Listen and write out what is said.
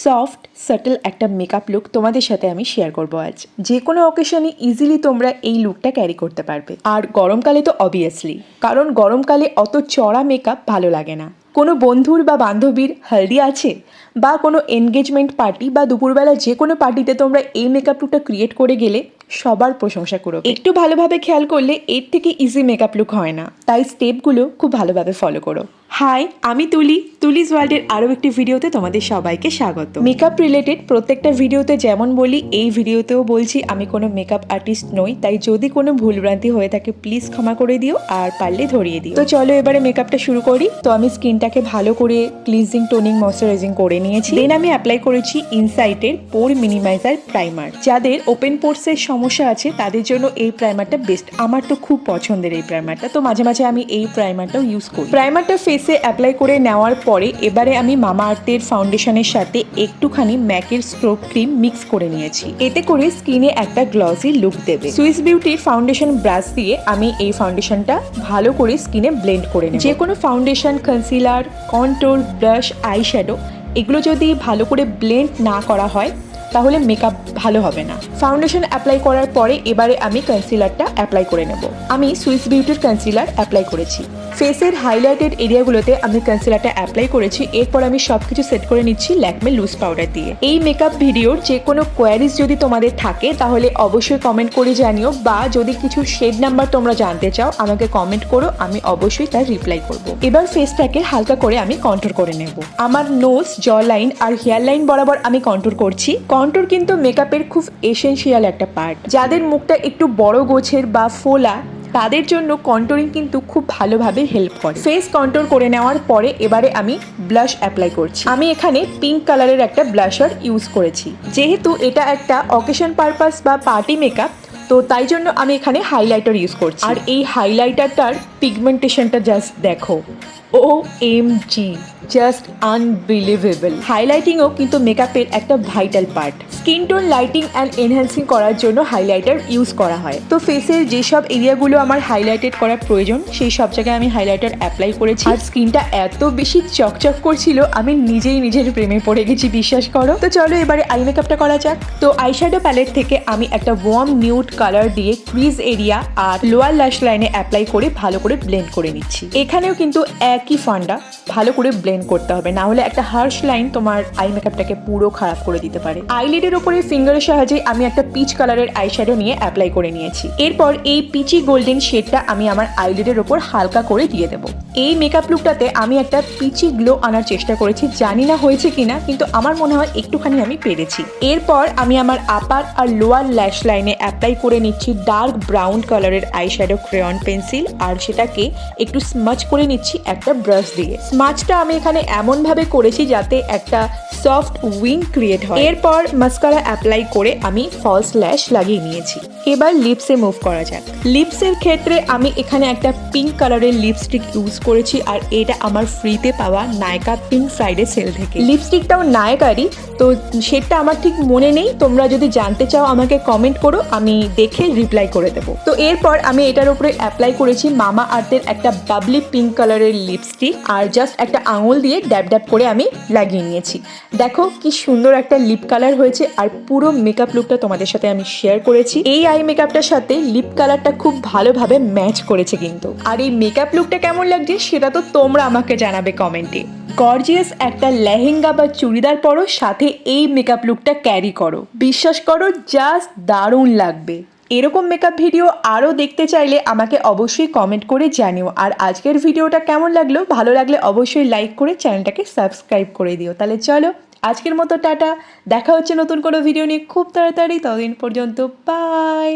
Soft subtle একটা makeup look তোমাদের সাথে আমি শেয়ার করবো আজ। যে কোনো অকেশনে ইজিলি তোমরা এই লুকটা ক্যারি করতে পারবে। আর গরমকালে তো অবভিয়াসলি, কারণ গরমকালে অত চড়া মেকআপ ভালো লাগে না। কোনো বন্ধুর বা বান্ধবীর হলদি আছে বা কোনো এনগেজমেন্ট পার্টি বা দুপুরবেলা যে কোনো পার্টিতে তোমরা এই মেকআপ লুকটা ক্রিয়েট করে গেলে সবার প্রশংসা করো। একটু ভালোভাবে খেয়াল করলে এর থেকে ইজি মেকআপ লুক হয় না, তাই স্টেপগুলো খুব ভালোভাবে ফলো করো। হাই, আমি তুলিস ওয়ার্ল্ডের আরও একটি ভিডিওতে তোমাদের সবাইকে স্বাগত। মেকআপ রিলেটেড প্রত্যেকটা ভিডিওতে যেমন বলি, এই ভিডিওতেও বলছি আমি কোনো মেকআপ আর্টিস্ট নই, তাই যদি কোনো ভুলভ্রান্তি হয়ে থাকে প্লিজ ক্ষমা করে দিও, আর পারলে ধরিয়ে দিও। তো চলো এবারে মেকআপটা শুরু করি। তো আমি স্কিনটাকে ভালো করে ক্লিনজিং, টোনিং, ময়শ্চারাইজিং করে নিয়েছি। দেন আমি অ্যাপ্লাই করেছি ইনসাইটের পোর মিনিমাইজার প্রাইমার। যাদের ওপেন পোর্সের সমস্যা আছে তাদের জন্য এই প্রাইমারটা বেস্ট। আমার তো খুব পছন্দের এই প্রাইমারটা, তো মাঝে মাঝে আমি এই প্রাইমারটাও ইউজ করি। প্রাইমারটা ফেসে অ্যাপ্লাই করে নেওয়ার পরে এবারে আমি মামা আর্থের ফাউন্ডেশনের সাথে একটুখানি ম্যাকের স্ট্রোক ক্রিম মিক্স করে নিয়েছি। এতে করে স্কিনে একটা গ্লসি লুক দেবে। সুইস বিউটির ফাউন্ডেশন ব্রাশ দিয়ে আমি এই ফাউন্ডেশনটা ভালো করে স্কিনে ব্লেন্ড করে নেব। যে কোনো foundation, concealer, contour, blush, eye shadow এগুলো যদি ভালো করে ব্লেন্ড না করা হয় তাহলে মেকআপ ভালো হবে না। ফাউন্ডেশন অ্যাপ্লাই করার পরে এবারে আমি কনসিলারটা অ্যাপ্লাই করে নেব। আমি সুইস বিউটির কনসিলার অ্যাপ্লাই করেছি। ফেসের হাইলাইটেড এরিয়াগুলোতে আমি কনসিলারটা অ্যাপ্লাই করেছি। এরপর আমি সব কিছু সেট করে নিচ্ছি ল্যাকমে লুজ পাউডার দিয়ে। এই মেকআপ ভিডিওর যে কোনো কোয়ারিজ যদি তোমাদের থাকে তাহলে অবশ্যই কমেন্ট করে জানিও, বা যদি কিছু শেড নাম্বার তোমরা জানতে চাও আমাকে কমেন্ট করো, আমি অবশ্যই তার রিপ্লাই করব। এবার ফেসটাকে হালকা করে আমি কন্ট্যুর করে নেব। আমার নোজ, জ লাইন আর হেয়ার লাইন বরাবর আমি কন্ট্যুর করছি। কন্ট্যুর কিন্তু মেকআপের খুব এসেনশিয়াল একটা পার্ট। যাদের মুখটা একটু বড় গোছের বা ফোলা তাদের জন্য কন্ট্যুরিং কিন্তু খুব ভালোভাবে হেল্প করে। ফেস কন্ট্যুর করে নেওয়ার পরে এবারে আমি ব্লাশ অ্যাপ্লাই করছি। আমি এখানে পিঙ্ক কালারের একটা ব্লাশার ইউজ করেছি। যেহেতু এটা একটা অকেশন পারপাস বা পার্টি মেকআপ, তো তাই জন্য আমি এখানে হাইলাইটার ইউজ করছি। আর এই হাইলাইটারটার পিগমেন্টেশনটা জাস্ট দেখো, OMG, জাস্ট আনবিলিভেবল। হাইলাইটিংও কিন্তু মেকআপের একটা vital part. Skin tone lighting and enhancing করার জন্য হাইলাইটার ইউজ করা হয়। তো ফেসের যেসব এরিয়াগুলো আমার হাইলাইটেড করার প্রয়োজন সেই সব জায়গায় আমি হাইলাইটার অ্যাপ্লাই করেছি। আর স্কিনটা এত বেশি চকচক করছিল আমি নিজেই নিজের প্রেমে পড়ে গেছি, বিশ্বাস করো। তো চলো এবারে আই মেকআপটা করা যাক। তো আইশ্যাডো প্যালেট থেকে আমি একটা ওয়ার্ম নিউড কালার দিয়ে ক্রিজ এরিয়া আর লোয়ার ল্যাশ লাইনে অ্যাপ্লাই করে ভালো করে ব্লেন্ড করে নিচ্ছি। এখানেও কিন্তু একই ফান্ডা, ভালো করে ব্লেন্ড করতে হবে, না হলে একটা হার্শ লাইন তোমার আই মেকআপটাকে পুরো খারাপ করে দিতে পারে। আইলিডের উপরে ফিঙ্গারের সাহায্যে আমি একটা পিচ কালারের আইশ্যাডো নিয়ে অ্যাপ্লাই করে নিয়েছি। এরপর এই পিচি গোল্ডেন শেডটা আমি আমার আইলিডের উপর হালকা করে দিয়ে দেবো। এই মেকআপ লুকটাতে আমি একটা পিচি গ্লো আনার চেষ্টা করেছি, জানি না হয়েছে কিনা, কিন্তু আমার মনে হয় একটুখানি আমি পেরেছি। এরপর আমি আমার আপার আর লোয়ার ল্যাশ লাইনে অ্যাপ্লাই করে নিচ্ছি ডার্ক ব্রাউন কালারের আইশ্যাডো ক্রেয়ন পেন্সিল, আর সেটাকে একটু স্মাচ করে নিচ্ছি একটা ব্রাশ দিয়ে। স্মাচটা আমি এখানে এমন ভাবে করেছি যাতে একটা সফট উইং ক্রিয়েট হয়। এরপর মাস্কারা অ্যাপ্লাই করে আমি ফলস ল্যাশ লাগিয়ে নিয়েছি। এবার লিপসে মুভ করা যাক। লিপসের ক্ষেত্রে আমি এখানে একটা পিঙ্ক কালারের লিপস্টিক ইউজ করেছি, আর এটা আমার ফ্রিতে পাওয়া নায়কা পিঙ্ক ফ্রাইডে সেল থেকে। লিপস্টিকটাও নায়কারই, তো সেটা আমার ঠিক মনে নেই। তোমরা যদি জানতে চাও আমাকে কমেন্ট করো, আমি দেখে রিপ্লাই করে দেবো। তো এরপর আমি এটার উপরে অ্যাপ্লাই করেছি মামা আর্থের একটা বাবলি পিঙ্ক কালারের লিপস্টিক, আর জাস্ট একটা আঙুল দিয়ে ড্যাব ড্যাব করে আমি লাগিয়ে নিয়েছি। দেখো কি সুন্দর একটা লিপ কালার হয়েছে, আর পুরো মেকআপ লুকটা তোমাদের সাথে আমি শেয়ার করেছি। এই আই মেকআপটার সাথে লিপ কালারটা খুব ভালোভাবে ম্যাচ করেছে কিন্তু। আর এই মেকআপ লুকটা কেমন লাগছে সেটা তো তোমরা আমাকে জানাবে কমেন্টে। গর্জিয়াস একটা লেহেঙ্গা বা চুড়িদার পরো, সাথে এই মেকআপ লুকটা ক্যারি করো, বিশ্বাস করো জাস্ট দারুণ লাগবে। এরকম মেকআপ ভিডিও আরও দেখতে চাইলে আমাকে অবশ্যই কমেন্ট করে জানিও। আর আজকের ভিডিওটা কেমন লাগলো, ভালো লাগলে অবশ্যই লাইক করে চ্যানেলটাকে সাবস্ক্রাইব করে দিও। তাহলে চলো আজকের মতো টাটা, দেখা হচ্ছে নতুন কোনো ভিডিও নিয়ে খুব তাড়াতাড়ি। ততদিন পর্যন্ত বাই।